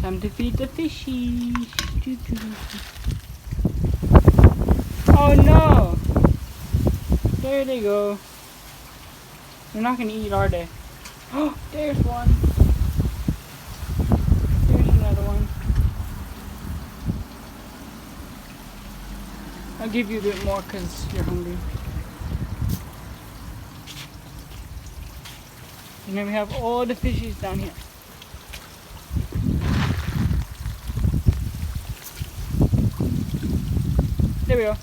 Time to feed the fishies. Oh no! There they go. They're not gonna eat, are they? Oh, there's one. There's another one. I'll give you a bit more because you're hungry. And then we have all the fishies down here. There we go.